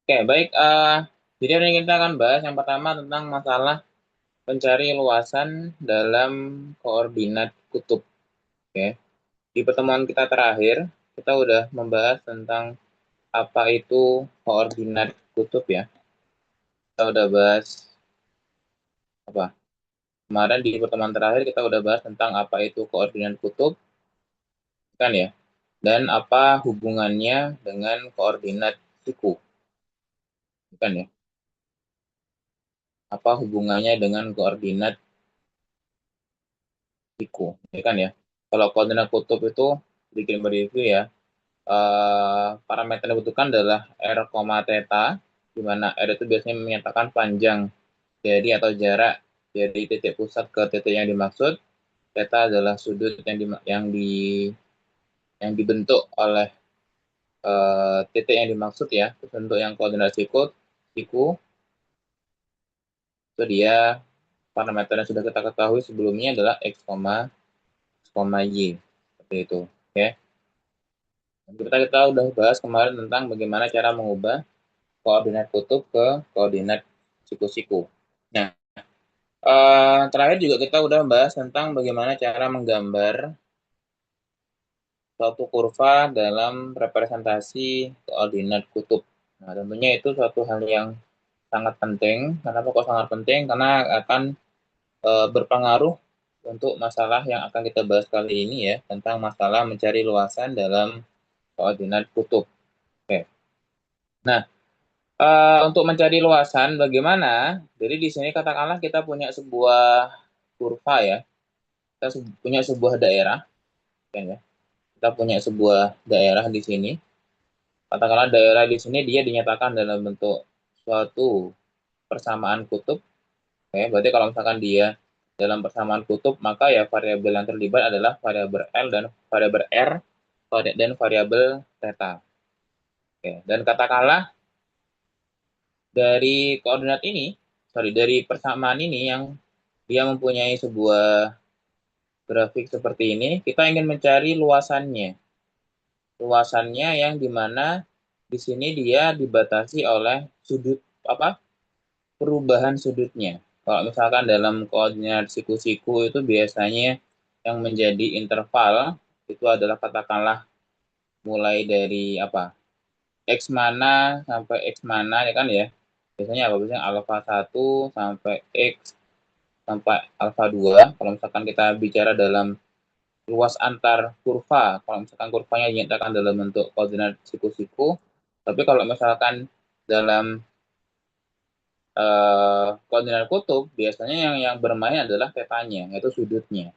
Oke, baik. Jadi hari ini kita akan bahas yang pertama tentang masalah mencari luasan dalam koordinat kutub. Oke. Di pertemuan kita terakhir, kita udah membahas tentang apa itu koordinat kutub ya. Kita udah bahas apa? Kemarin di pertemuan terakhir kita udah bahas tentang apa itu koordinat kutub, kan ya? Dan apa hubungannya dengan koordinat siku, kan ya? Apa hubungannya dengan koordinat siku, ya kan ya? Kalau koordinat kutub itu bikin mereview ya. Parameter yang dibutuhkan adalah R, theta, di mana R itu biasanya menyatakan panjang dari atau jarak dari titik pusat ke titik yang dimaksud. Theta adalah sudut yang dibentuk oleh titik yang dimaksud ya. Terus untuk yang koordinat siku itu dia parameter yang sudah kita ketahui sebelumnya adalah Y. Seperti itu. Oke. Kita udah bahas kemarin tentang bagaimana cara mengubah koordinat kutub ke koordinat siku-siku. Nah, terakhir juga kita udah bahas tentang bagaimana cara menggambar suatu kurva dalam representasi koordinat kutub. Nah, tentunya itu suatu hal yang sangat penting. Kenapa kok sangat penting? Karena akan berpengaruh untuk masalah yang akan kita bahas kali ini ya, tentang masalah mencari luasan dalam koordinat kutub. Oke. Nah, untuk mencari luasan, bagaimana? Jadi di sini katakanlah kita punya sebuah kurva ya, kita punya sebuah daerah, kan ya. Kita punya sebuah daerah di sini. Katakanlah daerah di sini dia dinyatakan dalam bentuk suatu persamaan kutub. Oke, berarti kalau misalkan dia dalam persamaan kutub, maka ya variabel yang terlibat adalah variabel L dan variabel R dan variabel theta. Oke, dan katakanlah dari koordinat ini, sorry, dari persamaan ini yang dia mempunyai sebuah grafik seperti ini, kita ingin mencari luasannya. Luasannya yang dimana di sini dia dibatasi oleh sudut apa? Perubahan sudutnya. Kalau misalkan dalam koordinat siku-siku itu biasanya yang menjadi interval itu adalah katakanlah mulai dari apa? X mana sampai X mana ya kan ya. Biasanya apa? Biasanya alfa 1 sampai X sampai alfa 2. Kalau misalkan kita bicara dalam luas antar kurva, kalau misalkan kurvanya dinyatakan dalam bentuk koordinat siku-siku, tapi kalau misalkan dalam koordinat kutub, biasanya yang bermain adalah petanya, yaitu sudutnya.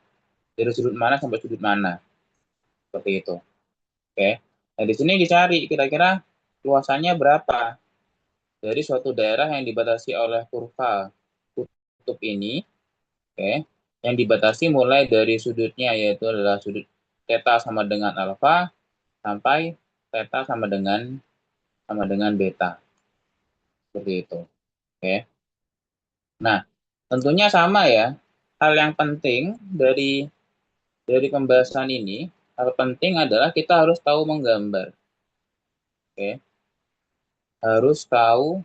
Dari sudut mana sampai sudut mana, seperti itu. Oke. Nah, di sini dicari kira-kira luasannya berapa dari suatu daerah yang dibatasi oleh kurva kutub ini, oke, yang dibatasi mulai dari sudutnya, yaitu adalah sudut theta sama dengan alfa sampai theta sama dengan beta, seperti itu. Oke. Nah, tentunya sama ya. Hal yang penting dari pembahasan ini, hal penting adalah kita harus tahu menggambar. Oke. Harus tahu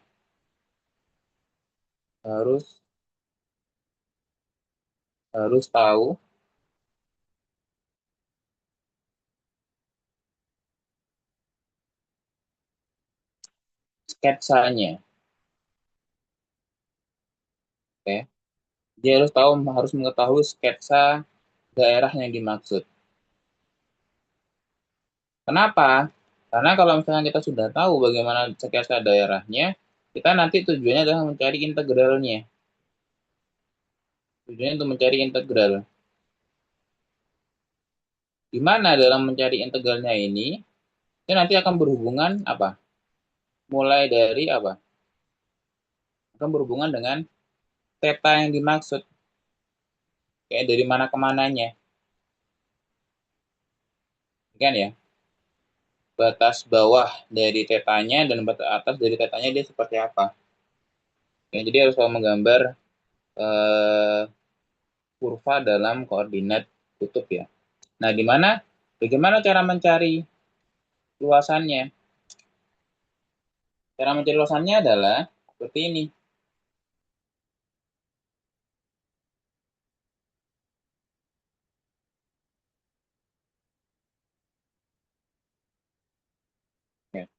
harus harus tahu sketsanya. Oke. Dia harus mengetahui sketsa daerah yang dimaksud. Kenapa? Karena kalau misalnya kita sudah tahu bagaimana sketsa daerahnya, kita nanti tujuannya adalah mencari integralnya. Tujuannya untuk mencari integral. Di mana dalam mencari integralnya ini, itu nanti akan berhubungan apa? Mulai dari apa? Akan berhubungan dengan theta yang dimaksud. Kayak dari mana ke mananya. Kan ya? Batas bawah dari tetanya dan batas atas dari tetanya dia seperti apa. Ya, jadi harus selalu menggambar eh, kurva dalam koordinat kutub ya. Nah, bagaimana cara mencari luasannya? Cara mencari luasannya adalah seperti ini. Ya.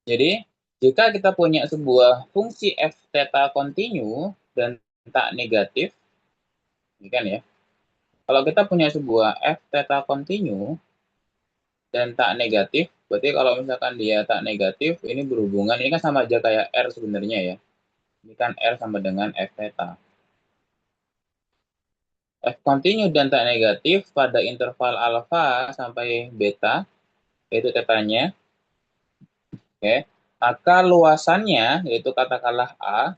Jadi, jika kita punya sebuah fungsi f theta kontinu dan tak negatif, ini kan ya. Kalau kita punya sebuah f theta kontinu dan tak negatif, berarti kalau misalkan dia tak negatif, ini berhubungan, ini kan sama aja kayak R sebenarnya ya. Ini kan R sama dengan f theta. F kontinu dan tak negatif pada interval alfa sampai beta, yaitu tetanya, oke. Maka luasannya, yaitu katakanlah A,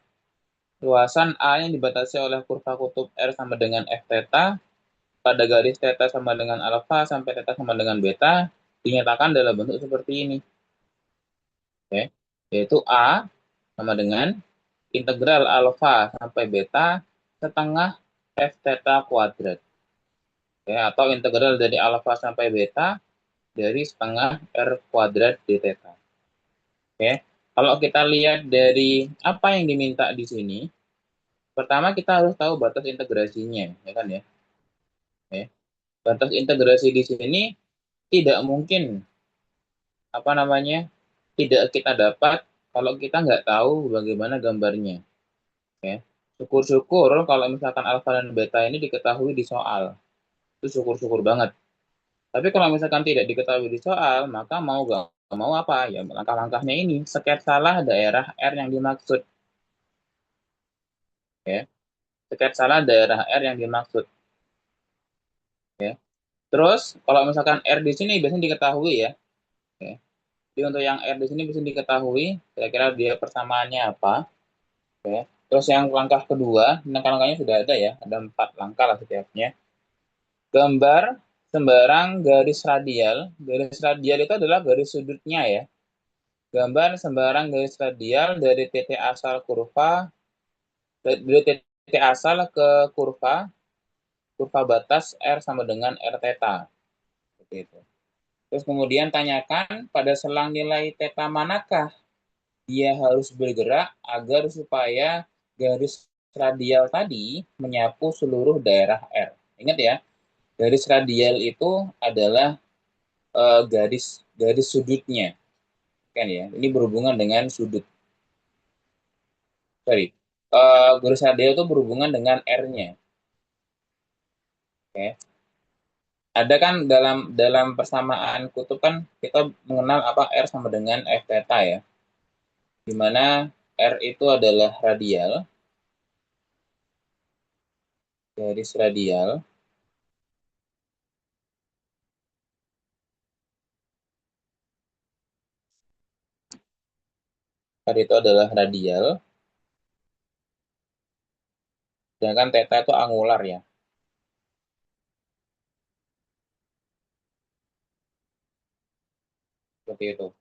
luasan A yang dibatasi oleh kurva kutub R sama dengan f theta, pada garis theta sama dengan alfa sampai theta sama dengan beta, dinyatakan dalam bentuk seperti ini. Oke. Yaitu A sama dengan integral alfa sampai beta setengah f theta kuadrat. Ya, atau integral dari alfa sampai beta dari setengah R kuadrat d theta. Oke. Kalau kita lihat dari apa yang diminta di sini, pertama kita harus tahu batas integrasinya, ya kan ya. Oke. Batas integrasi di sini tidak mungkin apa namanya tidak kita dapat kalau kita nggak tahu bagaimana gambarnya. Oke. Syukur-syukur kalau misalkan alfa dan beta ini diketahui di soal, itu syukur-syukur banget. Tapi kalau misalkan tidak diketahui di soal, maka mau gak mau apa ya langkah-langkahnya ini sketsalah daerah R yang dimaksud, ya. Sketsalah daerah R yang dimaksud, ya. Terus kalau misalkan R di sini biasanya diketahui ya, ya. Jadi untuk yang R di sini bisa diketahui kira-kira dia persamaannya apa, ya. Terus yang langkah kedua, langkah-langkahnya sudah ada ya, ada 4 langkah lah setiapnya. Gambar sembarang garis radial. Garis radial itu adalah garis sudutnya ya. Gambar sembarang garis radial dari titik asal kurva, dari titik asal ke kurva, kurva batas R sama dengan R theta. Seperti itu. Terus kemudian tanyakan pada selang nilai theta manakah dia harus bergerak agar supaya garis radial tadi menyapu seluruh daerah R. Ingat ya, garis radial itu adalah garis garis sudutnya, kan ya. Ini berhubungan dengan sudut. Sorry, garis radial itu berhubungan dengan R-nya. Oke. Ada kan dalam dalam persamaan kutub kan kita mengenal apa R sama dengan F theta ya, di mana R itu adalah radial, garis radial, R itu adalah radial, sedangkan theta itu angular ya, seperti itu.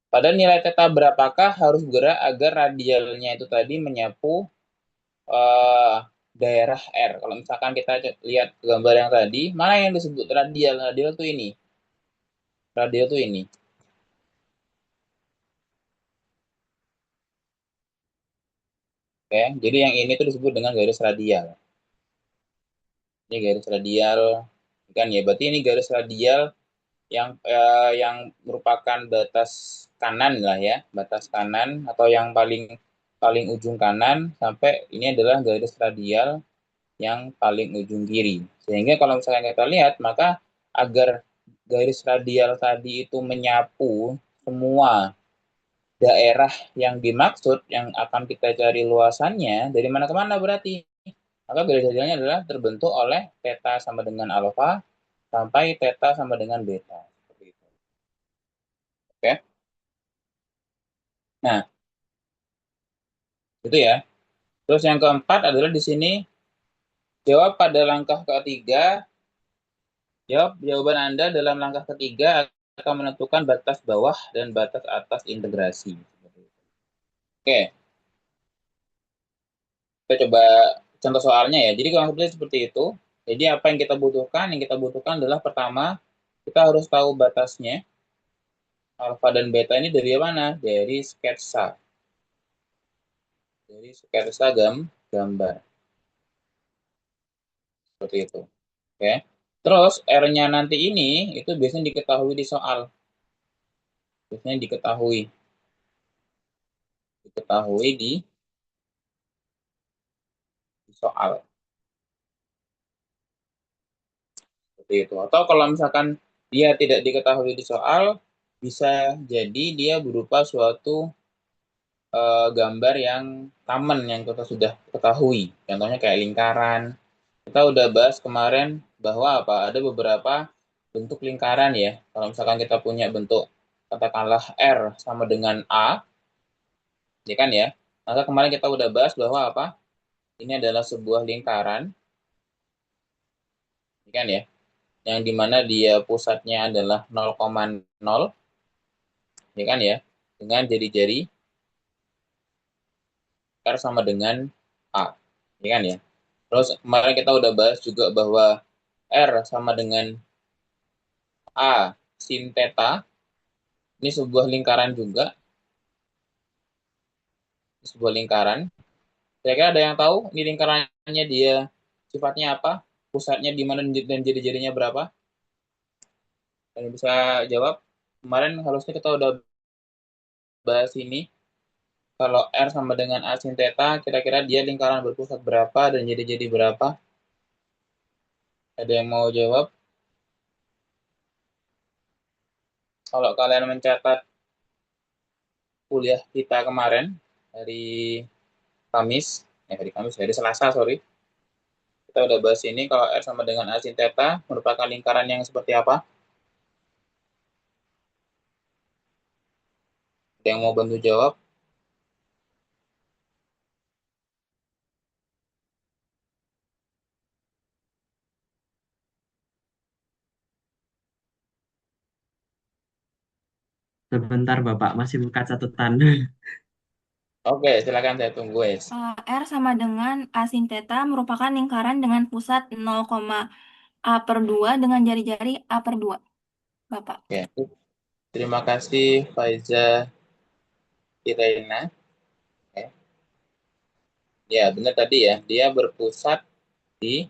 Pada nilai theta berapakah harus bergerak agar radialnya itu tadi menyapu eh, daerah R. Kalau misalkan kita lihat gambar yang tadi, mana yang disebut radial? Radial itu ini. Radial itu ini. Oke, jadi yang ini tuh disebut dengan garis radial. Ini garis radial, kan ya. Berarti ini garis radial yang merupakan batas kanan lah ya, batas kanan atau yang paling paling ujung kanan sampai ini adalah garis radial yang paling ujung kiri. Sehingga kalau misalnya kita lihat, maka agar garis radial tadi itu menyapu semua daerah yang dimaksud yang akan kita cari luasannya dari mana ke mana berarti. Maka garis radialnya adalah terbentuk oleh theta sama dengan alfa sampai theta sama dengan beta. Seperti itu. Oke. Nah, itu ya. Terus yang keempat adalah di sini jawab pada langkah ketiga. Jawab jawaban Anda dalam langkah ketiga akan menentukan batas bawah dan batas atas integrasi. Oke, kita coba contoh soalnya ya. Jadi kalau seperti itu, jadi apa yang kita butuhkan? Yang kita butuhkan adalah pertama, kita harus tahu batasnya. Alfa dan beta ini dari mana? Dari sketsa. Dari sketsa gambar. Seperti itu. Oke. Terus R-nya nanti ini itu biasanya diketahui di soal. Biasanya diketahui di soal. Seperti itu. Atau kalau misalkan dia tidak diketahui di soal, bisa jadi dia berupa suatu gambar yang common yang kita sudah ketahui. Contohnya kayak lingkaran. Kita udah bahas kemarin bahwa apa? Ada beberapa bentuk lingkaran ya. Kalau misalkan kita punya bentuk katakanlah R sama dengan A, ya kan ya. Maka kemarin kita udah bahas bahwa apa? Ini adalah sebuah lingkaran, ya kan ya. Yang dimana dia pusatnya adalah 0,0, ya kan ya. Dengan jari-jari R sama dengan A, ya kan ya. Terus kemarin kita udah bahas juga bahwa R sama dengan A sin theta, ini sebuah lingkaran juga, sebuah lingkaran. Kira-kira ada yang tahu ini lingkarannya dia sifatnya apa? Pusatnya di mana dan jari-jarinya berapa? Kalian bisa jawab. Kemarin harusnya kita udah bahas ini. Kalau R sama dengan A sin theta, kira-kira dia lingkaran berpusat berapa dan jadi berapa? Ada yang mau jawab? Kalau kalian mencatat kuliah kita kemarin hari Kamis, hari Selasa, sorry. Kita udah bahas ini, kalau R sama dengan A sin theta merupakan lingkaran yang seperti apa? Ada yang mau bantu jawab? Sebentar Bapak, masih buka catatan. Oke, silakan saya tunggu, guys. R sama dengan A sin theta merupakan lingkaran dengan pusat 0, A per 2 dengan jari-jari A per 2. Bapak. Oke, terima kasih Faiza Irena. Oke. Ya, benar tadi ya. Dia berpusat di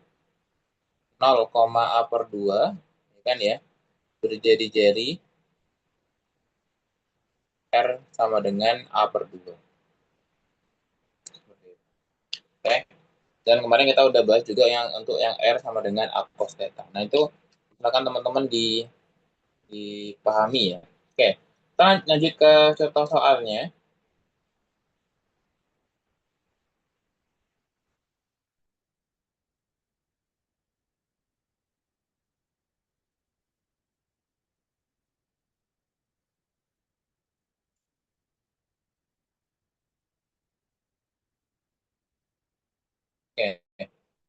0, A per 2, ya kan ya. Berjari-jari R sama dengan A per 2. Oke. Dan kemarin kita udah bahas juga yang untuk yang R sama dengan A cos theta. Nah, itu silakan teman-teman dipahami ya. Oke. Kita lanjut ke contoh soalnya. Oke.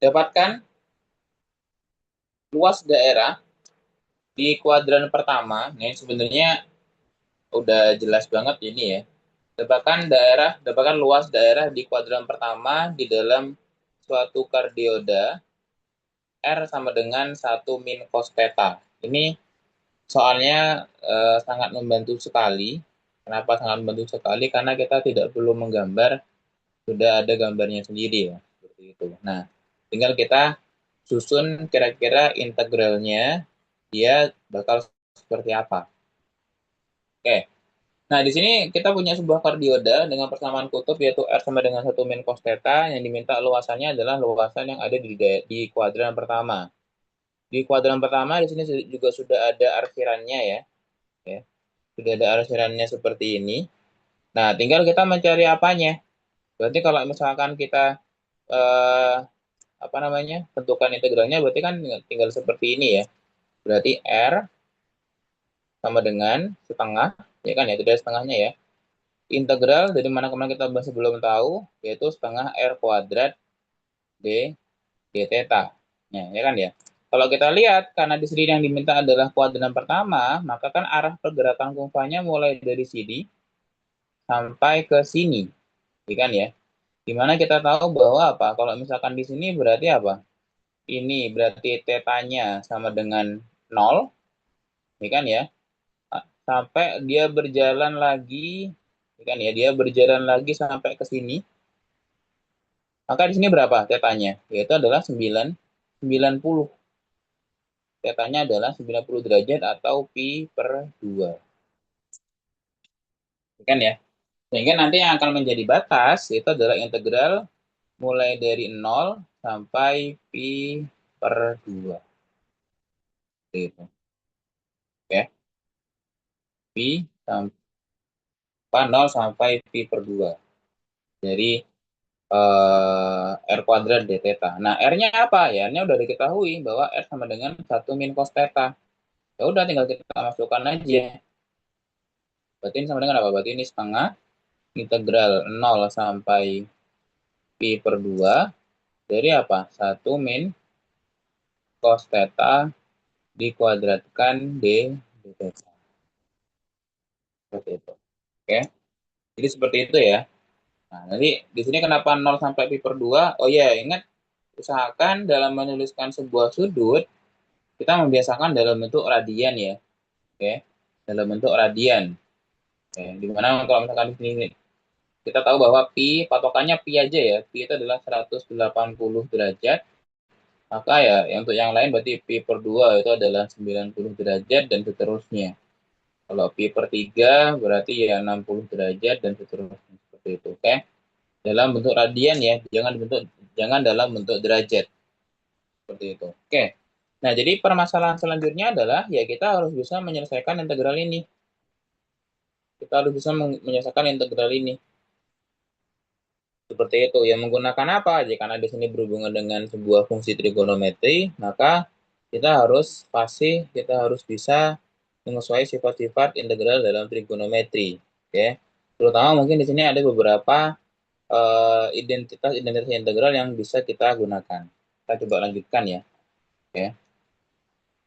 Dapatkan luas daerah di kuadran pertama. Nih sebenarnya udah jelas banget ini ya. Dapatkan luas daerah di kuadran pertama di dalam suatu kardioda R sama dengan 1 min cos theta. Ini soalnya sangat membantu sekali. Kenapa sangat membantu sekali? Karena kita tidak perlu menggambar, sudah ada gambarnya sendiri ya. Seperti itu. Nah, tinggal kita susun kira-kira integralnya dia bakal seperti apa. Oke. Nah, di sini kita punya sebuah kardioda dengan persamaan kutub yaitu R sama dengan 1 min cos theta yang diminta luasannya adalah luasan yang ada di kuadran pertama. Di kuadran pertama di sini juga sudah ada arsirannya ya. Ya. Sudah ada arsirannya seperti ini. Nah, tinggal kita mencari apanya. Berarti kalau misalkan kita eh, apa namanya? Tentukan integralnya berarti kan tinggal seperti ini ya. Berarti R sama dengan setengah, ya kan ya, tidak setengahnya ya. Integral dari mana kemarin kita masih belum tahu, yaitu setengah R kuadrat D, D theta. Ya kan ya. Kalau kita lihat, karena di sini yang diminta adalah kuadran pertama, maka kan arah pergerakan kurvanya mulai dari sini sampai ke sini. Ya kan ya. Dimana kita tahu bahwa apa? Kalau misalkan di sini berarti apa? Ini berarti tetanya sama dengan 0, ya kan ya. sampai dia berjalan lagi, kan ya, dia berjalan lagi sampai ke sini. Maka di sini berapa tetanya? Yaitu adalah 90. Tetanya adalah 90 derajat atau pi per 2. Kan ya? Sehingga nanti yang akan menjadi batas itu adalah integral mulai dari 0 sampai pi per 2. Gitu. Oke. Pi sampai 0 sampai pi per 2. Jadi R kuadrat d theta. Nah, R-nya apa? Ya, R-nya udah diketahui bahwa R sama dengan 1 min cos theta. Ya udah tinggal kita masukkan aja. Berarti ini sama dengan apa? Berarti ini setengah integral 0 sampai pi per 2 dari apa? 1 min cos theta dikuadratkan d theta. Seperti itu. Oke. Jadi seperti itu ya. Nah, nanti di sini kenapa 0 sampai pi per 2? Oh iya, ingat usahakan dalam menuliskan sebuah sudut kita membiasakan dalam bentuk radian ya. Oke. Dalam bentuk radian. Oke. Dimana kalau misalkan di sini kita tahu bahwa pi, patokannya pi aja ya. Pi itu adalah 180 derajat. Maka ya untuk yang lain berarti pi per 2 itu adalah 90 derajat dan seterusnya. Kalau pi per 3 berarti ya 60 derajat dan seterusnya. Seperti itu. Oke. Dalam bentuk radian ya, jangan dalam bentuk derajat. Seperti itu. Oke. Nah, jadi permasalahan selanjutnya adalah ya kita harus bisa menyelesaikan integral ini. Kita harus bisa menyelesaikan integral ini. Seperti itu. Ya menggunakan apa? Jika karena di sini berhubungan dengan sebuah fungsi trigonometri, maka kita harus bisa menyesuaikan sifat-sifat integral dalam trigonometri. Oke. Terutama mungkin di sini ada beberapa identitas integral yang bisa kita gunakan. Kita coba lanjutkan ya. Oke.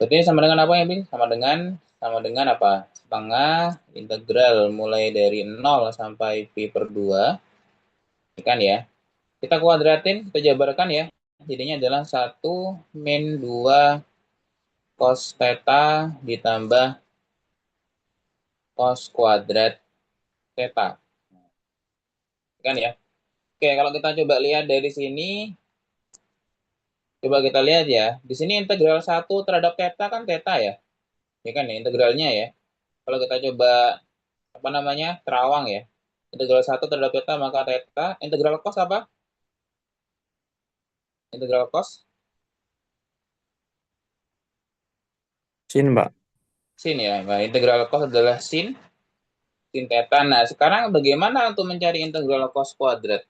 Berarti sama dengan apa ya, Bing? Sama dengan apa? Setengah integral mulai dari 0 sampai pi per 2. Kan ya. Kita kuadratin, kita jabarkan ya. Jadinya adalah 1 min 2 cos theta ditambah cos kuadrat theta. Kan ya. Oke, kalau kita coba lihat dari sini, coba kita lihat ya. Di sini integral 1 terhadap theta kan theta ya. Ya kan ya, integralnya ya. Kalau kita coba terawang ya. Integral 1 terhadap theta maka theta. Integral cos apa? Integral cos Sin, Mbak. sin ya. Nah, integral cos adalah sin theta. Nah, sekarang bagaimana untuk mencari integral cos kuadrat?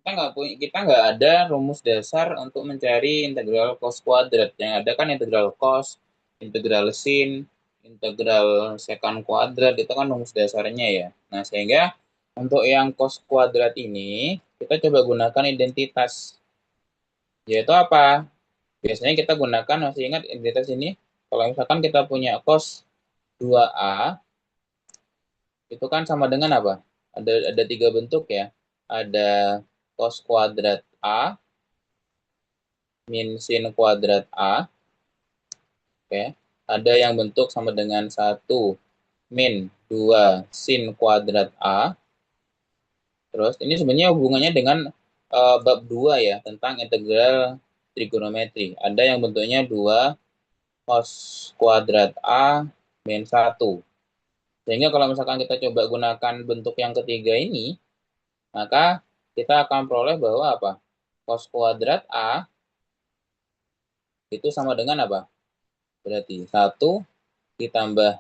Kita nggak ada rumus dasar untuk mencari integral cos kuadrat. Yang ada kan integral cos, integral sin, integral sekant kuadrat, itu kan rumus dasarnya ya. Nah, sehingga untuk yang cos kuadrat ini, kita coba gunakan identitas. Yaitu apa? Biasanya kita gunakan, masih ingat identitas ini? Kalau misalkan kita punya cos 2A, itu kan sama dengan apa? Ada 3 bentuk ya. Ada cos kuadrat A, min sin kuadrat A. Oke. Ada yang bentuk sama dengan 1 min 2 sin kuadrat A. Terus ini sebenarnya hubungannya dengan bab 2 ya, tentang integral trigonometri. Ada yang bentuknya 2 cos kuadrat A min 1. Sehingga kalau misalkan kita coba gunakan bentuk yang ketiga ini, maka kita akan peroleh bahwa apa? Cos kuadrat A itu sama dengan apa? Berarti 1 ditambah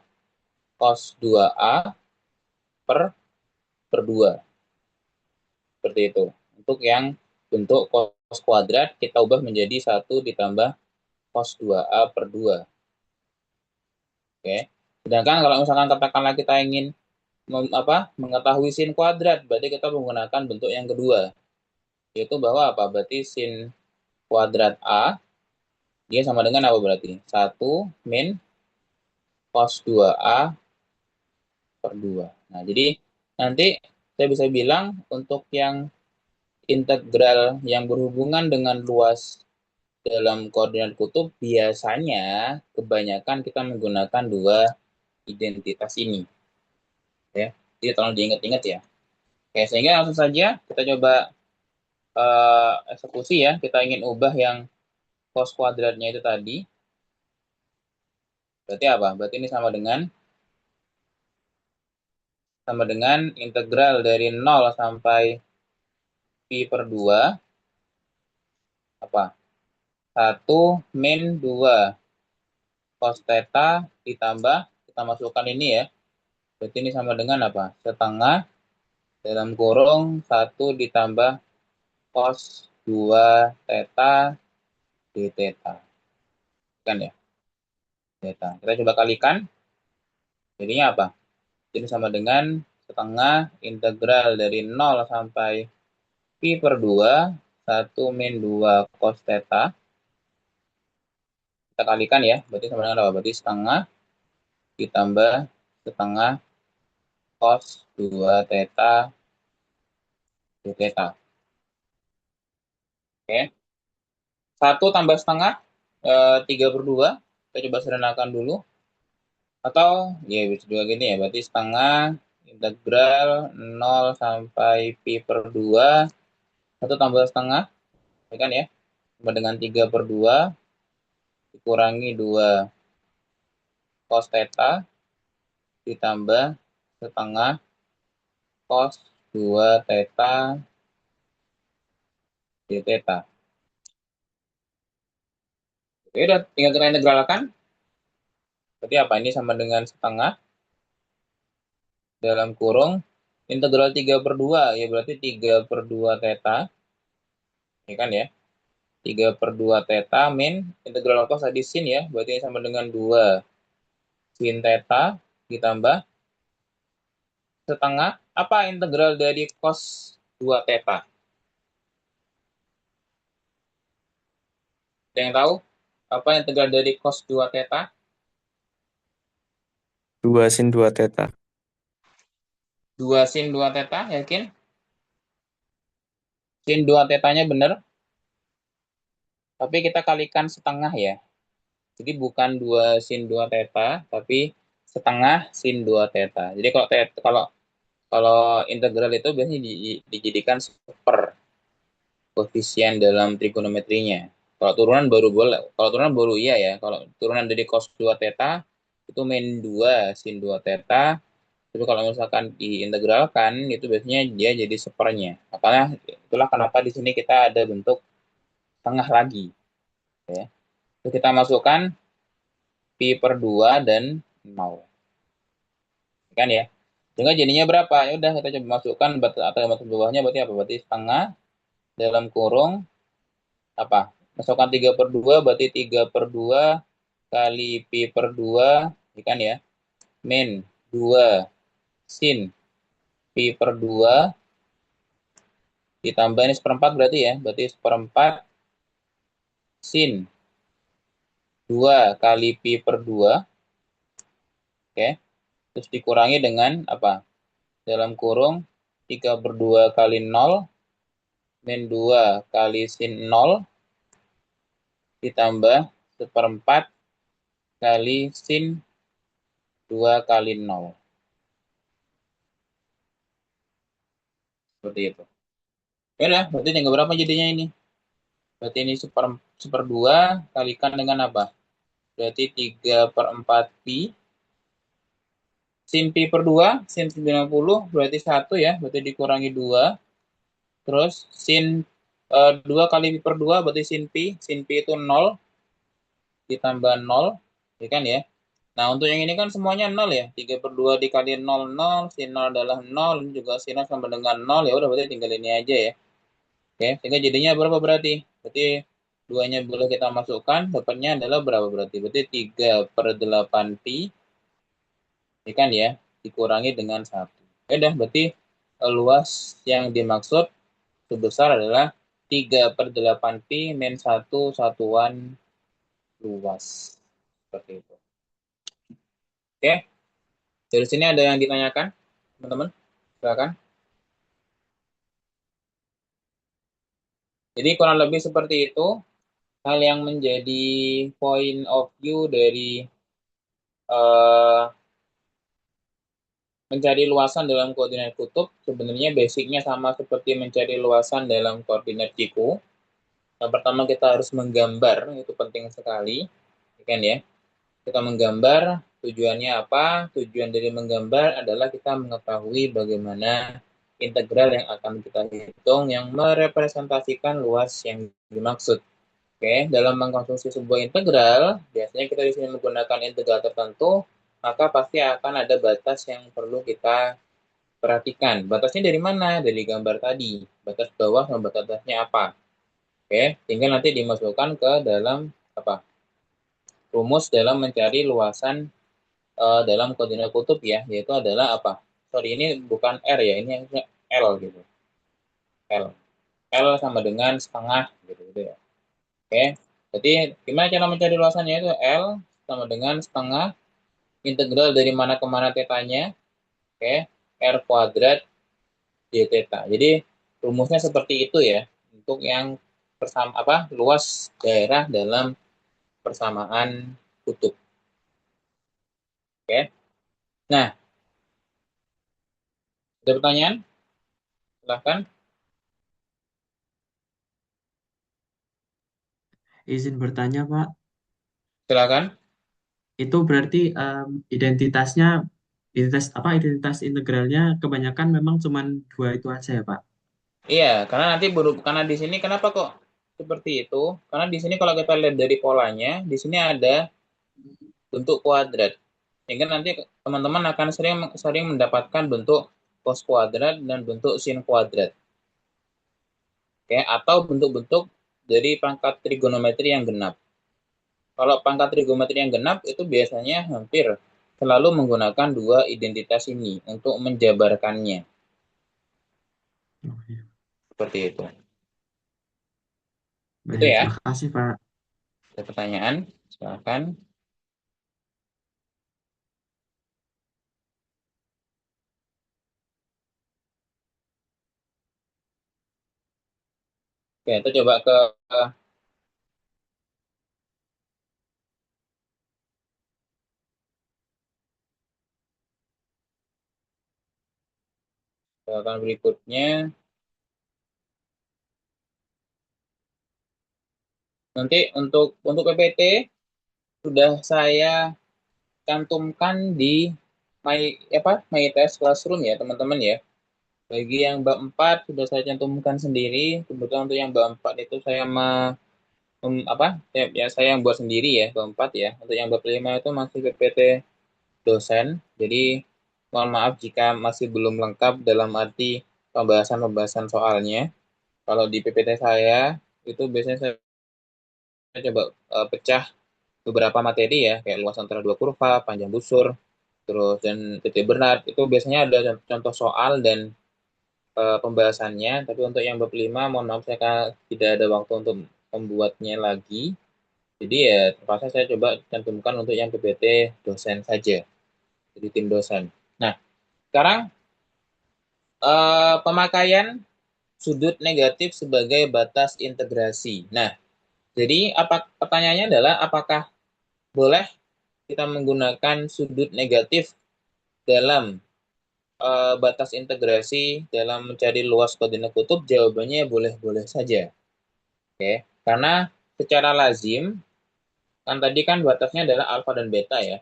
cos 2A per 2. Seperti itu. Untuk yang bentuk cos kuadrat, kita ubah menjadi 1 ditambah cos 2A per 2. Oke. Sedangkan kalau misalkan katakanlah kita ingin mengetahui sin kuadrat, berarti kita menggunakan bentuk yang kedua. Yaitu bahwa apa? Berarti sin kuadrat A, dia sama dengan apa berarti? 1 min cos 2A per 2. Nah, jadi nanti saya bisa bilang untuk yang integral yang berhubungan dengan luas dalam koordinat kutub, biasanya kebanyakan kita menggunakan 2 identitas ini. Ya, jadi tolong diingat-ingat ya. Oke, sehingga langsung saja kita coba eksekusi ya. Kita ingin ubah yang cos kuadratnya itu tadi. Berarti apa? Berarti ini sama dengan integral dari 0 sampai pi per 2 apa? 1 min 2 cos theta ditambah, kita masukkan ini ya. Berarti ini sama dengan apa? Setengah dalam kurung 1 ditambah cos 2 theta d theta. Kan ya? Theta. Kita coba kalikan. Jadinya apa? Jadi sama dengan setengah integral dari 0 sampai pi per 2, 1 min 2 cos theta. Kita kalikan ya, berarti sama dengan apa? Berarti setengah ditambah setengah cos 2 theta d theta. Oke. 1 tambah setengah, 3 per 2. Kita coba sederhanakan dulu. Atau, ya bisa juga gini ya, berarti setengah integral 0 sampai pi per 2, 1 tambah setengah, ya kan ya, sama dengan 3 per 2, dikurangi 2 cos theta, ditambah setengah cos 2 theta d theta. Oke, udah tinggal kita integralkan. Berarti apa? Ini sama dengan setengah dalam kurung integral 3 per 2, ya berarti 3 per 2 theta, ya kan ya? 3 per 2 theta min integral cos tadi sin ya, berarti ini sama dengan 2 sin theta ditambah setengah, apa integral dari cos 2 theta? Ada yang tahu? Apa integral dari cos 2 theta? 2 sin 2 theta. 2 sin 2 theta, yakin? Sin 2 tetanya benar, tapi kita kalikan setengah ya. Jadi bukan 2 sin 2 theta, tapi setengah sin 2 theta. Jadi kalau integral itu biasanya dijadikan per koefisien dalam trigonometrinya. Kalau turunan baru iya ya. Kalau turunan dari cos 2 theta itu min 2 sin 2 theta. Tapi kalau misalkan diintegralkan itu biasanya dia jadi sepernya. Makanya itulah kenapa di sini kita ada bentuk tengah lagi. Ya. Terus kita masukkan pi per 2 dan 0. Kan ya. Sehingga jadinya berapa? Ya udah kita coba masukkan atau batas bawahnya berarti apa? Berarti setengah dalam kurung apa? Masukkan 3 per 2 berarti 3 per 2 kali pi per 2, ya kan ya? Min 2 sin pi per 2 ditambah ini seperempat berarti ya. Berarti seperempat sin 2 kali pi per 2. Oke. Terus dikurangi dengan apa? Dalam kurung 3 per 2 kali 0 min 2 kali sin 0 ditambah seperempat kali sin 2 kali 0. Seperti itu. Ya udah, berarti tinggal berapa jadinya ini? Berarti ini super 2 kalikan dengan apa? Berarti 3 per 4 pi. Sin pi per 2, sin 90 berarti 1 ya, berarti dikurangi 2. Terus sin 2 kali pi per 2 berarti sin pi itu 0 ditambah 0, ya kan ya? Nah, untuk yang ini kan semuanya 0 ya. 3 per 2 dikali 0, 0. Sin 0 adalah 0. Ini juga sin 0 sama dengan 0. Ya udah, berarti tinggal ini aja ya. Oke, sehingga jadinya berapa berarti? Berarti 2-nya boleh kita masukkan. Dapatnya adalah berapa berarti? Berarti 3 per 8 pi. Ya kan ya? Dikurangi dengan 1. Ya udah, berarti luas yang dimaksud sebesar adalah 3 per 8 pi min 1 satuan luas. Seperti itu. Oke. Dari sini ada yang ditanyakan, teman-teman? Silakan. Jadi kurang lebih seperti itu hal yang menjadi point of view dari mencari luasan dalam koordinat kutub sebenarnya basicnya sama seperti mencari luasan dalam koordinat siku. Yang pertama kita harus menggambar, itu penting sekali, kan ya. Kita menggambar, tujuannya apa? Tujuan dari menggambar adalah kita mengetahui bagaimana integral yang akan kita hitung yang merepresentasikan luas yang dimaksud. Oke, dalam mengkonstruksi sebuah integral, biasanya kita di sini menggunakan integral tertentu, maka pasti akan ada batas yang perlu kita perhatikan. Batasnya dari mana? Dari gambar tadi. Batas bawah sama batas atasnya apa? Oke, tinggal nanti dimasukkan ke dalam apa? Rumus dalam mencari luasan dalam koordinat kutub ya, yaitu adalah apa? Sorry, ini bukan R ya, ini yang L gitu. L. L sama dengan setengah gitu ya. Oke, jadi gimana cara mencari luasannya itu L sama dengan setengah integral dari mana ke mana tetanya. Oke, R kuadrat D theta. Jadi rumusnya seperti itu ya untuk yang bersama apa luas daerah dalam persamaan kutub. Oke. Nah, ada pertanyaan? Silahkan. Izin bertanya, Pak. Silakan. Itu berarti identitasnya, identitas integralnya kebanyakan memang cuma dua itu aja ya, Pak? Iya, karena nanti karena di sini kenapa kok seperti itu? Karena di sini kalau kita lihat dari polanya, di sini ada bentuk kuadrat. Sehingga nanti teman-teman akan sering sering mendapatkan bentuk cos kuadrat dan bentuk sin kuadrat. Oke, atau bentuk-bentuk dari pangkat trigonometri yang genap. Kalau pangkat trigonometri yang genap itu biasanya hampir selalu menggunakan dua identitas ini untuk menjabarkannya. Oh, iya. Seperti itu. Itu Baik, ya. makasih, Pak. Ada pertanyaan? Silakan. Oke, kita coba ke catatan berikutnya. Nanti untuk PPT sudah saya cantumkan di My Test Classroom ya, teman-teman ya. Bagi yang bab 4 sudah saya cantumkan sendiri. Kebetulan untuk yang bab 4 itu saya saya yang buat sendiri ya, bab 4 ya. Untuk yang bab 5 itu masih PPT dosen. Jadi mohon maaf jika masih belum lengkap dalam arti pembahasan-pembahasan soalnya. Kalau di PPT saya itu biasanya saya coba pecah beberapa materi ya, kayak luas antara dua kurva, panjang busur, terus dan titik Bernard. Itu biasanya ada contoh soal dan pembahasannya. Tapi untuk yang bab 5, mohon maaf saya tidak ada waktu untuk membuatnya lagi. Jadi ya terpaksa saya coba cantumkan untuk yang PPT dosen saja, jadi tim dosen. Nah, sekarang pemakaian sudut negatif sebagai batas integrasi. Nah, jadi pertanyaannya adalah apakah boleh kita menggunakan sudut negatif dalam batas integrasi dalam mencari luas koordinat kutub? Jawabannya boleh-boleh saja. Oke, karena secara lazim kan tadi kan batasnya adalah alfa dan beta ya.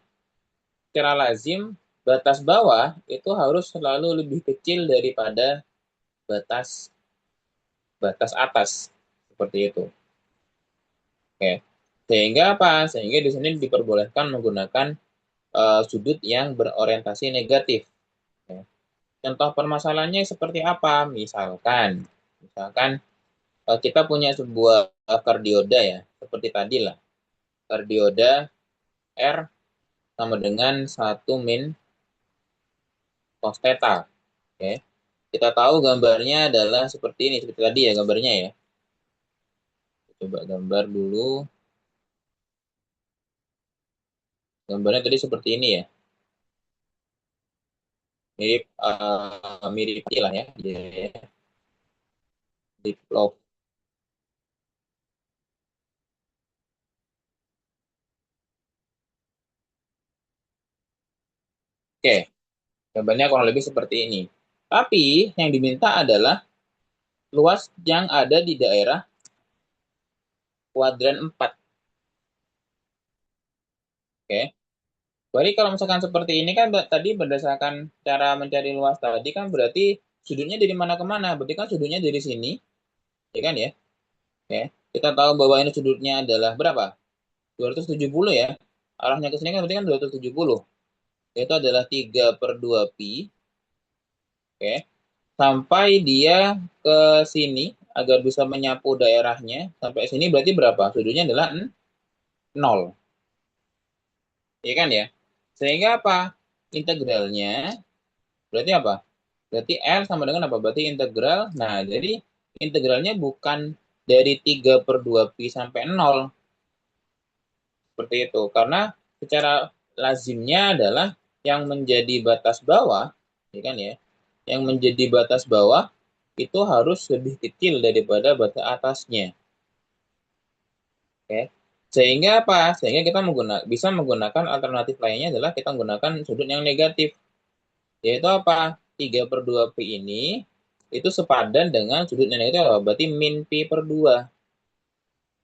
Secara lazim batas bawah itu harus selalu lebih kecil daripada batas batas atas seperti itu. Oke. Sehingga apa? Sehingga di sini diperbolehkan menggunakan sudut yang berorientasi negatif. Oke. Contoh permasalahannya seperti apa? Misalkan kita punya sebuah kardioda ya, seperti tadi lah. Kardioda R sama dengan 1 min cos theta. Oke. Kita tahu gambarnya adalah seperti ini, seperti tadi ya gambarnya ya. Coba gambar dulu. Gambarnya tadi seperti ini ya. Mirip mirip lah ya. Develop. Oke. Gambarnya kurang lebih seperti ini. Tapi yang diminta adalah luas yang ada di daerah kuadran 4. Oke. Berarti kalau misalkan seperti ini kan tadi berdasarkan cara mencari luas tadi kan berarti sudutnya dari mana ke mana? Berarti kan sudutnya dari sini, ya kan ya? Oke. Kita tahu bahwa ini sudutnya adalah berapa? 270 ya. Arahnya ke sini kan berarti kan 270. Itu adalah 3/2 pi. Oke. Sampai dia ke sini agar bisa menyapu daerahnya. Sampai sini berarti berapa? Sudutnya adalah 0. Ya kan ya? Sehingga apa? Integralnya berarti apa? Berarti L sama dengan apa? Berarti integral. Nah, jadi integralnya bukan dari 3/2 pi sampai 0. Seperti itu. Karena secara lazimnya adalah yang menjadi batas bawah, ya kan ya? Yang menjadi batas bawah itu harus lebih kecil daripada batas atasnya. Oke. Sehingga apa? Sehingga kita bisa menggunakan alternatif lainnya adalah kita menggunakan sudut yang negatif. Yaitu apa? 3/2 pi ini itu sepadan dengan sudut yang negatif apa? Berarti min pi per 2.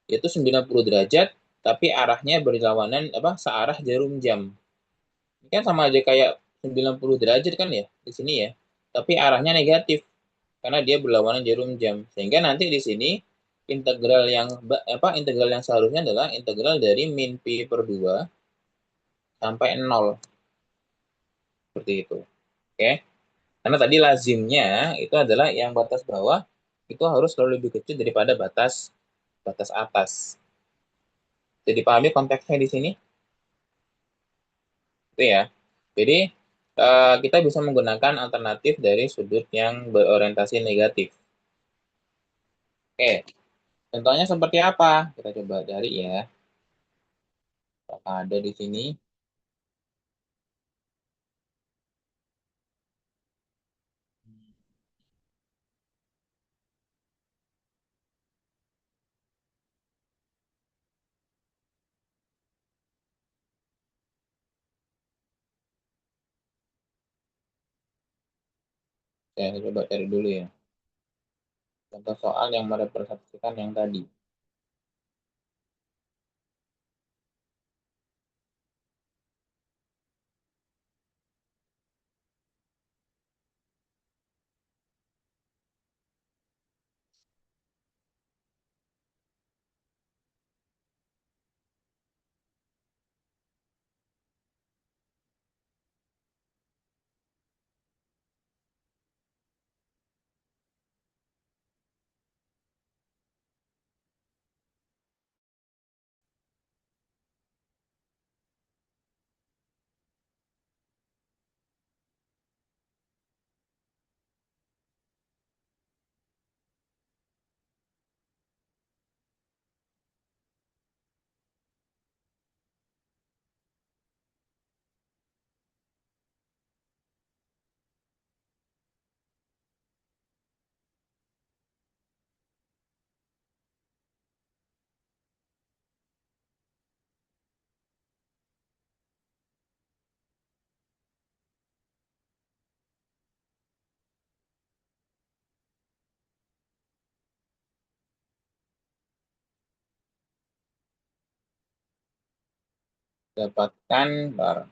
Yaitu 90 derajat, tapi arahnya berlawanan apa? Searah jarum jam. Ini kan sama aja kayak 90 derajat kan ya di sini ya. Tapi arahnya negatif karena dia berlawanan jarum jam. Sehingga nanti di sini integral yang seharusnya adalah integral dari min pi per 2 sampai 0 seperti itu. Oke. Karena tadi lazimnya itu adalah yang batas bawah itu harus selalu lebih kecil daripada batas batas atas. Jadi pahami konteksnya di sini? Itu ya. Jadi kita bisa menggunakan alternatif dari sudut yang berorientasi negatif. Oke, contohnya seperti apa? Kita coba cari ya. Apakah ada di sini? Saya coba cari dulu ya. Contoh soal yang merepresentasikan yang tadi. Dapatkan barang.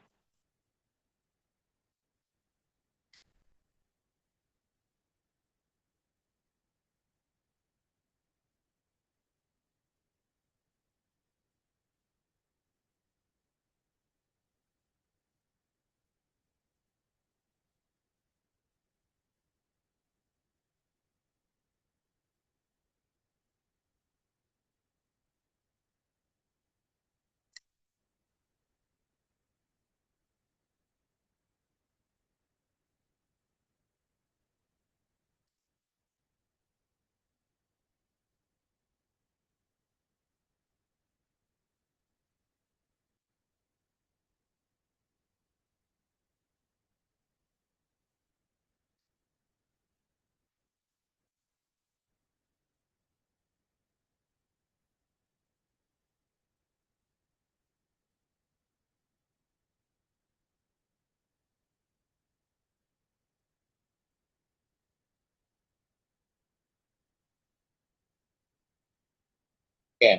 Oke,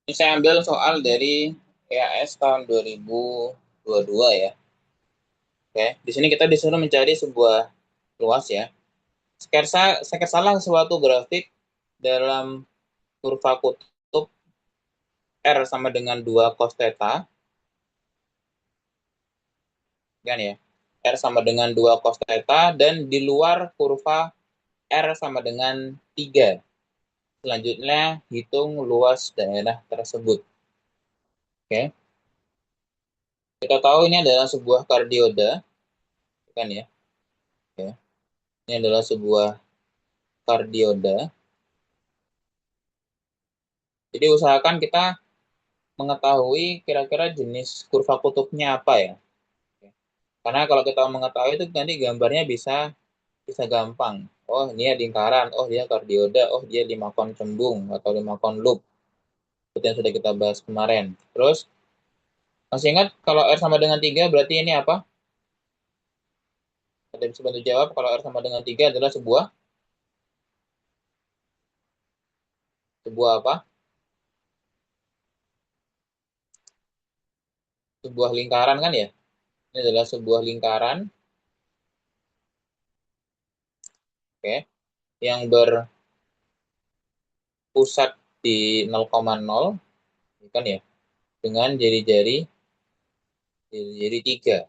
ini saya ambil soal dari EAS tahun 2022 ya. Oke, di sini kita disuruh mencari sebuah luas ya. Salah suatu grafik dalam kurva kutub R sama dengan 2 cos theta, kan ya. R sama dengan 2 cos theta, dan di luar kurva R sama dengan 3. Selanjutnya, hitung luas daerah tersebut. Oke. Kita tahu ini adalah sebuah kardioda, kan ya. Oke. Ini adalah sebuah kardioda. Jadi usahakan kita mengetahui kira-kira jenis kurva kutubnya apa ya. Karena kalau kita mengetahui itu nanti gambarnya bisa gampang. Oh, ini ya lingkaran, oh dia kardioda, oh dia 5 kon cembung atau 5 kon loop. Seperti yang sudah kita bahas kemarin. Terus, masih ingat kalau R sama dengan 3 berarti ini apa? Ada bisa bantu jawab kalau R sama dengan 3 adalah sebuah apa? Sebuah lingkaran kan ya? Ini adalah sebuah lingkaran, oke, yang berpusat di 0,0, kan ya? Dengan jari-jari 3.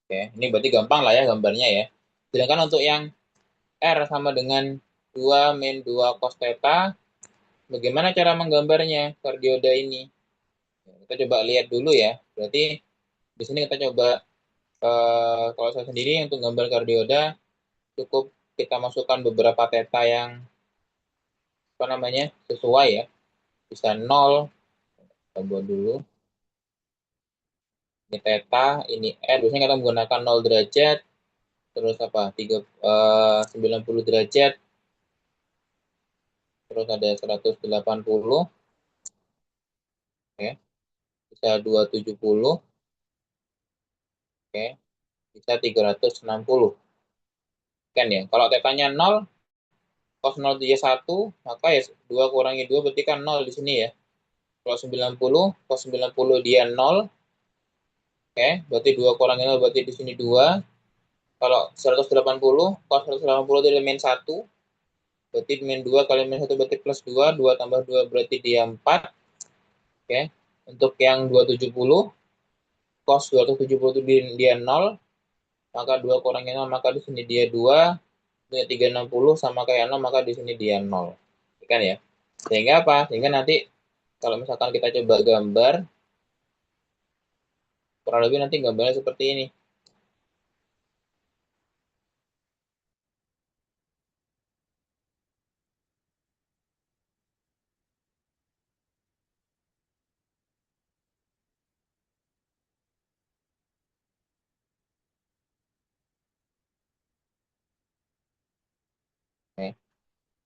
Oke, ini berarti gampang lah ya gambarnya ya. Sedangkan untuk yang R sama dengan 2 min 2 cos theta, bagaimana cara menggambarnya kardioda ini? Kita coba lihat dulu ya. Berarti di sini kita coba, kalau saya sendiri untuk gambar kardioda, cukup kita masukkan beberapa theta yang apa namanya sesuai ya. Bisa 0, kita buat dulu. Ini theta, ini R. Biasanya kita menggunakan 0 derajat, terus apa? 90 derajat, terus ada 180, oke, bisa 270, oke, bisa 360, kan ya. Kalau tetanya 0, cos 0 dia 1, maka ya 2 kurangi 2 berarti kan 0 di sini ya. Kalau 90, cos 90 dia 0, oke, berarti 2 kurangi 0 berarti di sini 2. Kalau 180, cos 180 itu min 1, berarti min 2 kali min 1 berarti plus 2, 2 tambah 2 berarti dia 4, oke. Untuk yang 270, cos 270 itu dia 0, maka 2 kurangi 0, maka di sini dia 2, 360 sama kayak 0, maka di sini dia 0. Kan ya? Sehingga apa? Sehingga nanti kalau misalkan kita coba gambar, kurang lebih nanti gambarnya seperti ini.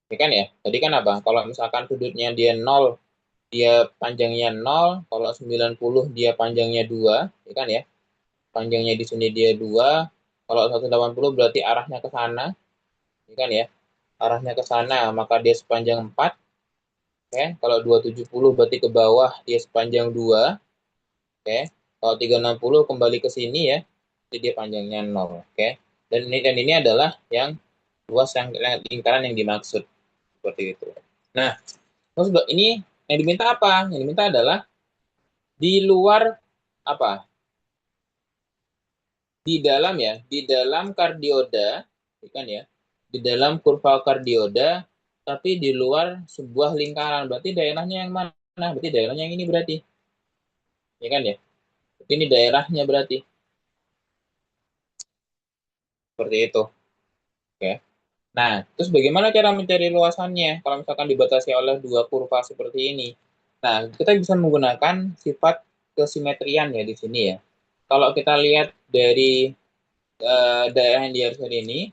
Ini kan ya? Tadi kan apa? Kalau misalkan sudutnya dia 0, dia panjangnya 0, kalau 90 dia panjangnya 2, ya kan ya? Panjangnya di sini dia 2, kalau 180 berarti arahnya ke sana, ya kan ya? Arahnya ke sana, maka dia sepanjang 4, oke. Kalau 270 berarti ke bawah, dia sepanjang 2, oke. Kalau 360 kembali ke sini ya, jadi dia panjangnya 0, oke. Dan ini adalah yang luas yang lingkaran yang dimaksud, seperti itu. Nah, terus ini yang diminta apa? Yang diminta adalah di luar apa? Di dalam kardioda, kan ya, di dalam kurva kardioda, tapi di luar sebuah lingkaran. Berarti daerahnya yang mana? Berarti daerahnya yang ini berarti, ya kan ya? Ini daerahnya berarti seperti itu, oke. Nah, terus bagaimana cara mencari luasannya kalau misalkan dibatasi oleh dua kurva seperti ini? Nah, kita bisa menggunakan sifat kesimetrian ya di sini ya. Kalau kita lihat dari daerah yang diarsir ini,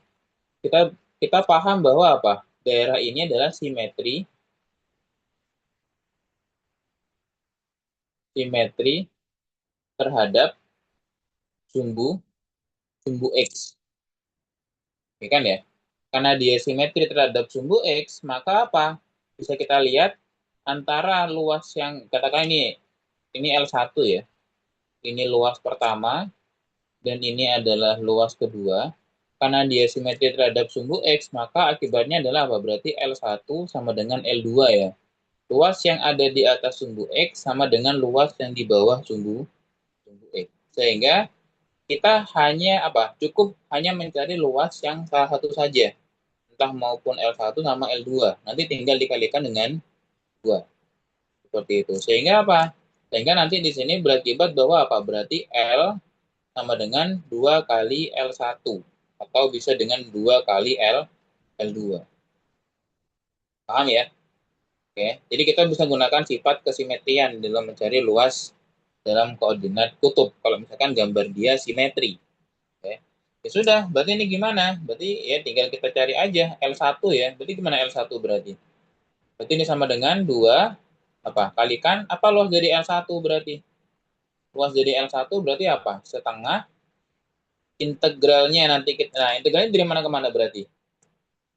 kita kita paham bahwa apa? Daerah ini adalah simetri terhadap sumbu sumbu X. Ya kan ya? Karena dia simetri terhadap sumbu X, maka apa? Bisa kita lihat antara luas yang, katakan ini L1 ya, ini luas pertama, dan ini adalah luas kedua. Karena dia simetri terhadap sumbu X, maka akibatnya adalah apa? Berarti L1 sama dengan L2 ya. Luas yang ada di atas sumbu X sama dengan luas yang di bawah sumbu X. Sehingga kita hanya apa? Cukup hanya mencari luas yang salah satu saja. Entah maupun L1 sama L2. Nanti tinggal dikalikan dengan 2. Seperti itu. Sehingga apa? Sehingga nanti di sini berakibat bahwa apa? Berarti L sama dengan 2 kali L1. Atau bisa dengan 2 kali L2. Paham ya? Oke. Jadi kita bisa gunakan sifat kesimetrian dalam mencari luas dalam koordinat kutub. Kalau misalkan gambar dia simetri. Oke. Ya sudah, berarti ini gimana? Berarti ya tinggal kita cari aja L1 ya. Berarti gimana L1 berarti? Berarti ini sama dengan 2 apa? Kalikan apa luas dari L1 berarti? Luas dari L1 berarti apa? Setengah integralnya nanti kita. Nah, integralnya dari mana ke mana berarti?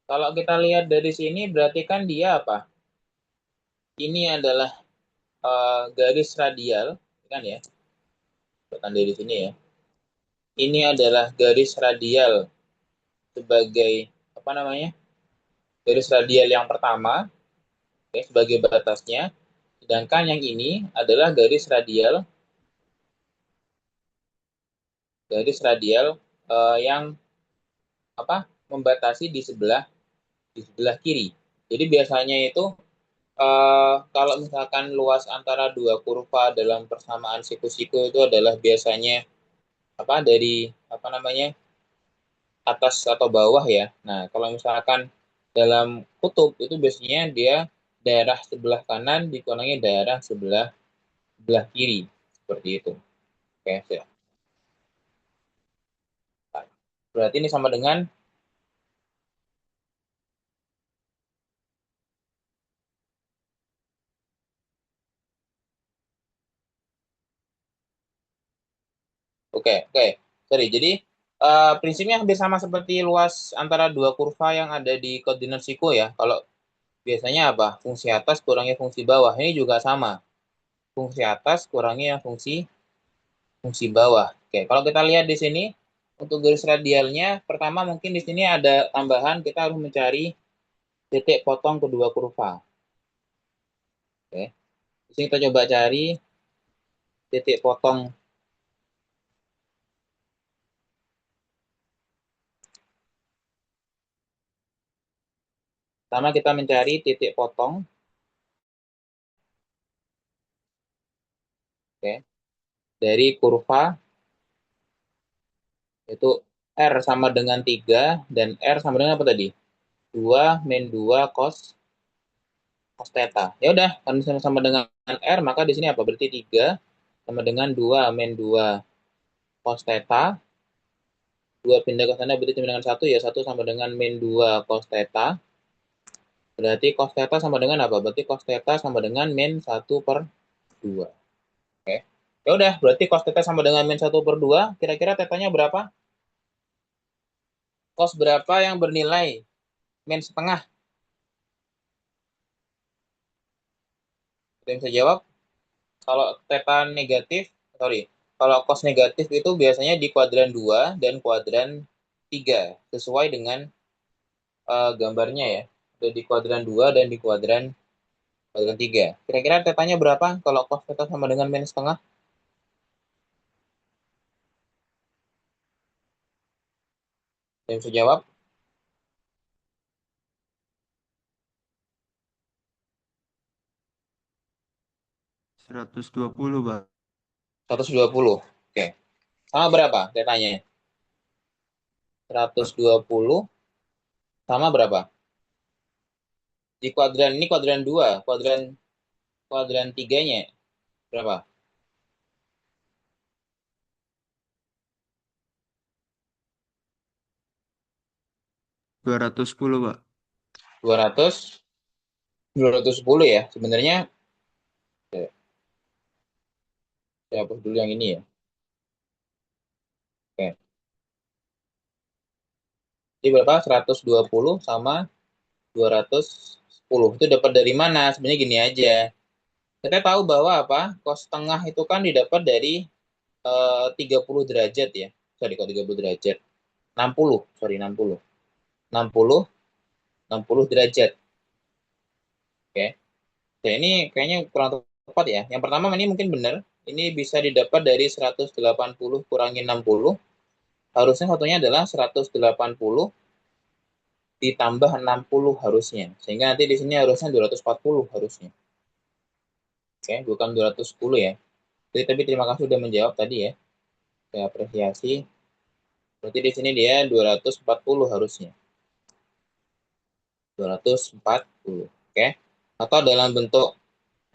Kalau kita lihat dari sini berarti kan dia apa? Ini adalah garis radial kan ya. Bukan dari sini ya. Ini adalah garis radial sebagai apa namanya? Garis radial yang pertama ya, sebagai batasnya. Sedangkan yang ini adalah garis radial yang apa? Membatasi di sebelah kiri. Jadi biasanya itu kalau misalkan luas antara dua kurva dalam persamaan siku-siku itu adalah biasanya apa dari apa namanya atas atau bawah ya. Nah kalau misalkan dalam kutub itu biasanya dia daerah sebelah kanan dikurangi daerah sebelah sebelah kiri seperti itu. Oke, ya. Berarti ini sama dengan oke oke. Sorry. Jadi prinsipnya hampir sama seperti luas antara dua kurva yang ada di koordinat siku ya. Kalau biasanya apa? Fungsi atas kurangi fungsi bawah. Ini juga sama. Fungsi atas kurangi yang fungsi bawah. Oke, kalau kita lihat di sini untuk garis radialnya, pertama mungkin di sini ada tambahan kita harus mencari titik potong kedua kurva. Oke. Di sini kita coba cari titik potong. Pertama kita mencari titik potong. Oke. Dari kurva itu R sama dengan 3 dan R sama dengan apa tadi? 2 min 2 cos theta. Ya udah, kan sama dengan R, maka di sini apa? Berarti 3 sama dengan 2 min 2 cos theta. 2 pindah ke sana berarti sama dengan 1 ya. 1 sama dengan min 2 cos theta. Berarti cos theta sama dengan apa? Berarti cos theta sama dengan min 1/2. Oke. Ya udah, berarti cos theta sama dengan min 1/2. Kira-kira tetanya berapa? Cos berapa yang bernilai min setengah? Ada yang bisa jawab? Kalau theta negatif, sorry. Kalau cos negatif itu biasanya di kuadran 2 dan kuadran 3. Sesuai dengan gambarnya ya. Ada di kuadran 2 dan di kuadran 3. Kira-kira tetanya berapa kalau cos theta sama dengan min setengah? Ada yang bisa jawab? 120, Pak. 120. Oke. Sama berapa tetanya? 120 sama berapa? Di kuadran ini kuadran 2, kuadran kuadran 3-nya berapa? 210, Pak. 200 210 ya. Sebenarnya saya hapus dulu yang ini ya. Oke. Jadi berapa? 120 sama 210. Itu dapat dari mana? Sebenarnya gini aja. Kita tahu bahwa apa? Cos tengah itu kan didapat dari 30 derajat ya. Sorry, kok 30 derajat? 60, sorry 60. 60, 60 derajat. Oke. Oke, ini kayaknya kurang tepat ya. Yang pertama ini mungkin benar. Ini bisa didapat dari 180 kurangi 60. Harusnya satunya adalah 180 ditambah 60 harusnya. Sehingga nanti di sini harusnya 240 harusnya. Oke, bukan 210 ya. Jadi, tapi terima kasih sudah menjawab tadi ya. Saya apresiasi. Berarti di sini dia 240 harusnya. 240. Oke. Atau dalam bentuk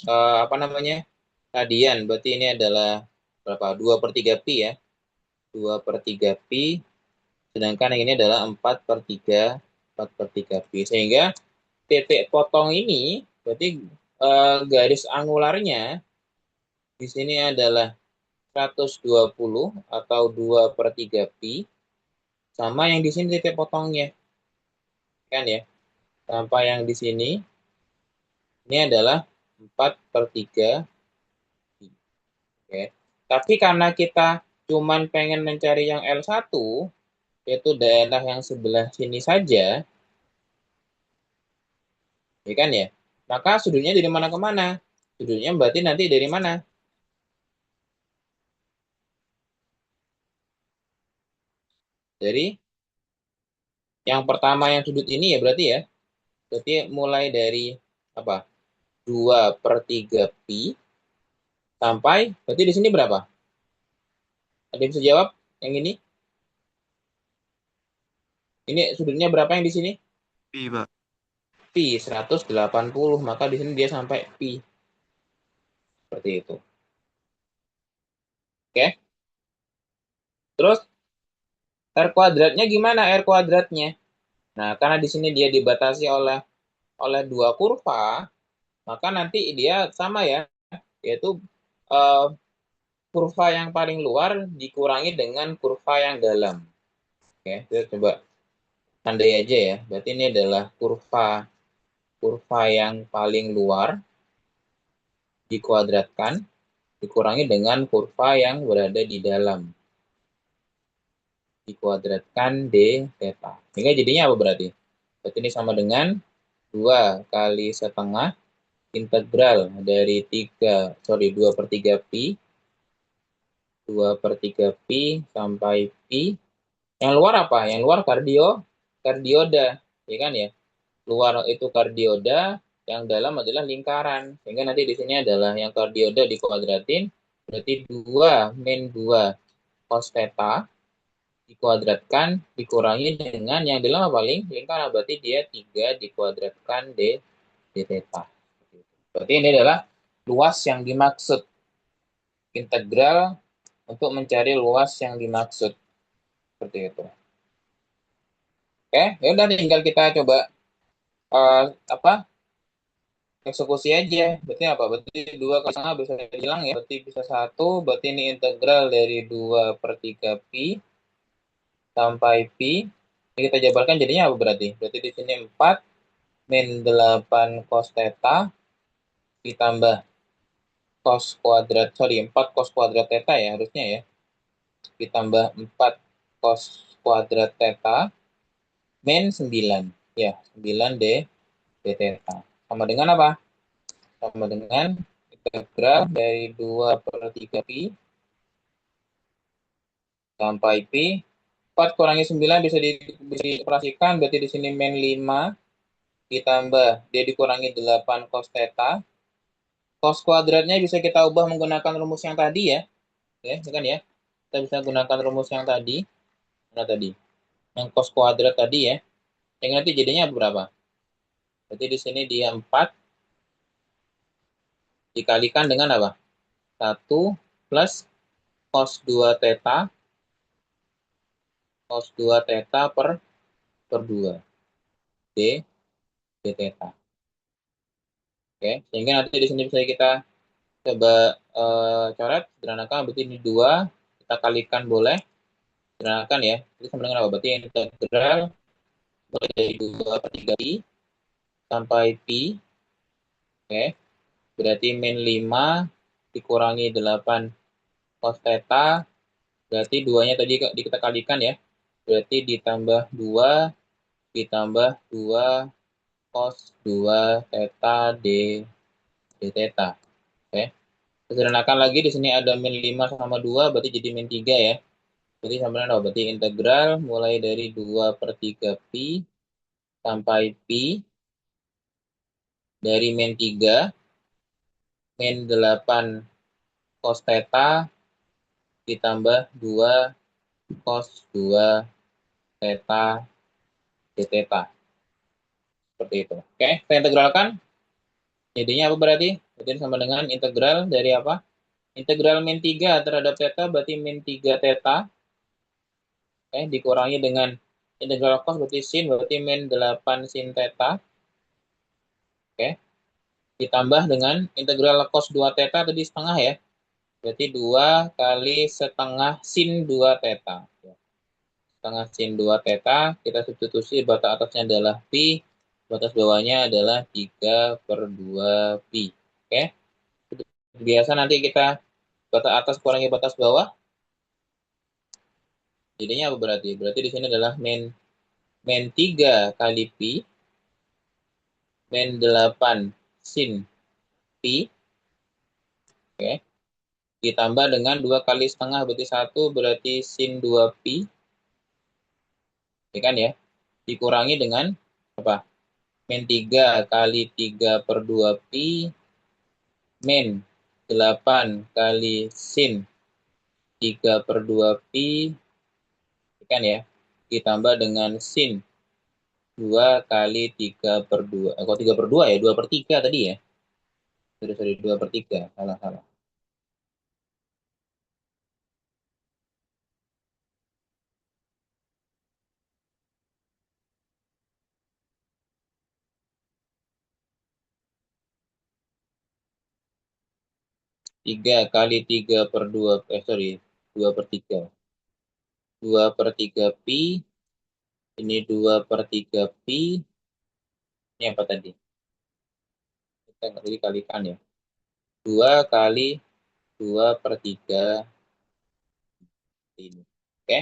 apa namanya? Radian. Berarti ini adalah berapa? 2 per 3 pi ya. 2 per 3 pi. Sedangkan yang ini adalah 4 per 3. 4 per 3 pi. Sehingga titik potong ini berarti garis angularnya di sini adalah 120 atau 2 per 3 pi. Sama yang di sini titik potongnya. Kan ya? Sampai yang di sini ini adalah 4 per 3 pi. Oke. Tapi karena kita cuman pengen mencari yang L1, yaitu daerah yang sebelah sini saja, ya kan ya? Maka sudutnya dari mana ke mana? Sudutnya berarti nanti dari mana? Dari yang pertama yang sudut ini ya berarti ya. Berarti mulai dari apa? 2 per 3 pi sampai, berarti di sini berapa? Ada yang bisa jawab yang ini? Ini sudutnya berapa yang di sini? Pi, Pak. Pi 180, maka di sini dia sampai pi. Seperti itu. Oke. Terus R kuadratnya gimana R kuadratnya? Nah, karena di sini dia dibatasi oleh dua kurva, maka nanti dia sama ya, yaitu uh, kurva yang paling luar dikurangi dengan kurva yang dalam. Oke, kita coba tandai aja ya. Berarti ini adalah kurva yang paling luar dikuadratkan dikurangi dengan kurva yang berada di dalam dikuadratkan d theta. Sehingga jadinya apa berarti? Berarti ini sama dengan 2 kali setengah integral dari 2 per 3 pi 2 per 3 pi sampai pi. Yang luar apa? Yang luar kardioda, ya kan ya? Luar itu kardioda, yang dalam adalah lingkaran. Sehingga nanti di sini adalah yang kardioda dikuadratin, berarti 2 min 2 cos theta dikuadratkan dikurangi dengan yang dalam apa? Lingkaran, berarti dia 3 dikuadratkan d theta. Berarti ini adalah luas yang dimaksud. Integral untuk mencari luas yang dimaksud. Seperti itu. Oke, ya udah tinggal kita coba apa? Eksekusi aja. Berarti apa? Berarti 2 kali setengah bisa hilang ya. Berarti bisa 1. Berarti ini integral dari 2 per 3 pi sampai pi. Ini kita jabarkan jadinya apa berarti? Berarti di sini 4 min 8 cos theta ditambah cos kuadrat, 4 cos kuadrat theta ya harusnya ya. Ditambah 4 cos kuadrat theta min 9. Ya, 9 d theta. Sama dengan apa? Sama dengan integral dari 2 per 3 pi sampai pi. 4 kurangi 9 bisa dioperasikan, berarti di sini min 5 ditambah d dikurangi 8 cos theta. Cos kuadratnya bisa kita ubah menggunakan rumus yang tadi ya. Ya, kan ya. Kita bisa gunakan rumus yang tadi. Mana tadi? Yang cos kuadrat tadi ya. Yang nanti jadinya berapa? Berarti di sini dia 4 dikalikan dengan apa? 1 plus cos 2 theta per 2 d theta. Oke, sehingga nanti di sini bisa kita coba coret sederhanakan, berarti ini 2 kita kalikan boleh sederhanakan ya. Itu sama dengan apa? Berarti integral dari 2 per 3 pi sampai pi. Oke. Berarti min 5 dikurangi 8 cos theta. Berarti 2-nya tadi kita kalikan ya. Berarti ditambah 2 ditambah 2 cos 2 theta d theta. Oke. Sederhanakan lagi, di sini ada min 5 sama 2, berarti jadi min 3 ya. Jadi sama dengan apa? Berarti integral mulai dari 2 per 3 pi sampai pi dari min 3 min 8 cos theta ditambah 2 cos 2 theta d theta. Seperti itu. Oke, kita integralkan. Jadinya apa berarti? Berarti sama dengan integral dari apa? Integral min 3 terhadap theta berarti min 3 theta. Oke, dikurangi dengan integral cos berarti sin berarti min 8 sin theta. Oke. Ditambah dengan integral cos 2 theta tadi setengah ya. Berarti 2 kali setengah sin 2 theta. Setengah sin 2 theta, kita substitusi batas atasnya adalah pi, batas bawahnya adalah 3 per 2 pi. Oke. Biasa nanti kita batas atas kurangi batas bawah. Jadinya apa berarti? Berarti di sini adalah min 3 kali pi, min 8 sin pi. Oke. Ditambah dengan 2 kali setengah berarti 1 berarti sin 2 pi. Ya kan ya? Dikurangi dengan apa? Min 3 kali 3 per 2 pi min 8 kali sin 3 per 2 pi. Ya kan ya? Ditambah dengan sin 2 kali 3 per 2. Kok 3 per 2 ya? 2 per 3 tadi ya? Sorry, 2 per 3. Salah. 3 kali 3 per 2, 2 per 3. 2 per 3 pi, ini 2 per 3 pi, ini apa tadi? Kita nggak tadi kalikan ya. 2 kali 2 per 3 ini. Oke,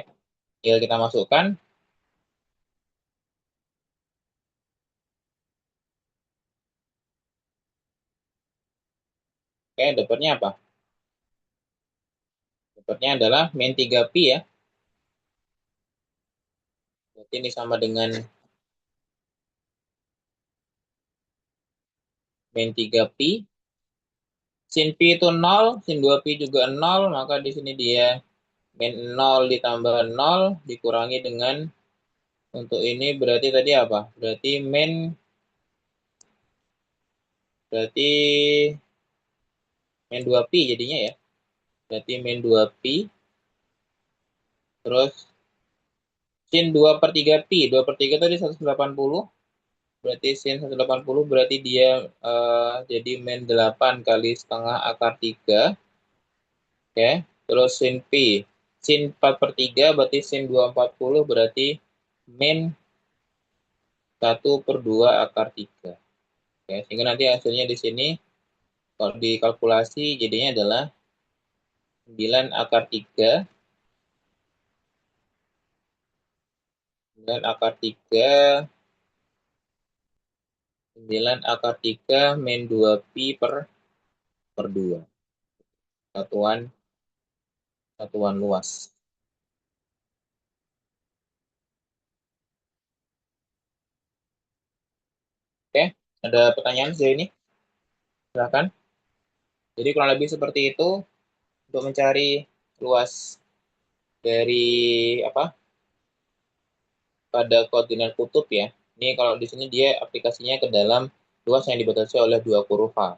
tinggal kita masukkan. Oke, dapatnya apa? Dapatnya adalah min 3 pi ya. Berarti ini sama dengan min 3 pi. Sin pi itu 0, sin 2 pi juga 0, maka di sini dia min 0 ditambah 0 dikurangi dengan untuk ini berarti tadi apa? Berarti min 2 pi jadinya ya. Berarti min 2 pi. Terus sin 2 per 3 pi. 2 per 3 tadi 180. Berarti sin 180 berarti dia jadi min 8 kali setengah akar 3. Oke. Terus sin pi. Sin 4 per 3 berarti sin 240 berarti min 1 per 2 akar 3. Oke. Sehingga nanti hasilnya di sini kalau dikalkulasi jadinya adalah 9 akar 3. 9 akar 3 9 akar 3 min 2 pi per 2. Satuan luas. Oke, ada pertanyaan sejauh ini? Silakan. Jadi kurang lebih seperti itu untuk mencari luas dari apa? Pada koordinat kutub ya. Ini kalau di sini dia aplikasinya ke dalam luas yang dibatasi oleh dua kurva.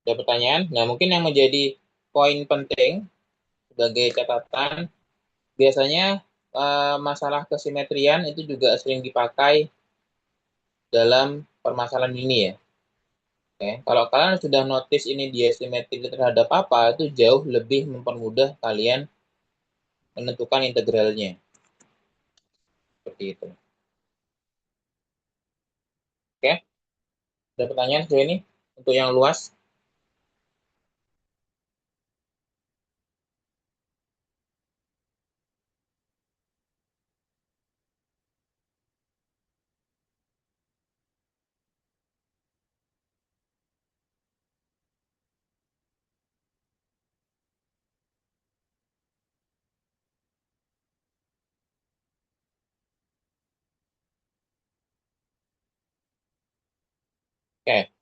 Ada pertanyaan? Nah, mungkin yang menjadi poin penting sebagai catatan, biasanya masalah kesimetrian itu juga sering dipakai dalam permasalahan ini ya. Oke, kalau kalian sudah notice ini dia simetri terhadap apa, itu jauh lebih mempermudah kalian menentukan integralnya. seperti itu. Oke, ada pertanyaan sejauh ini untuk yang luas? Oke,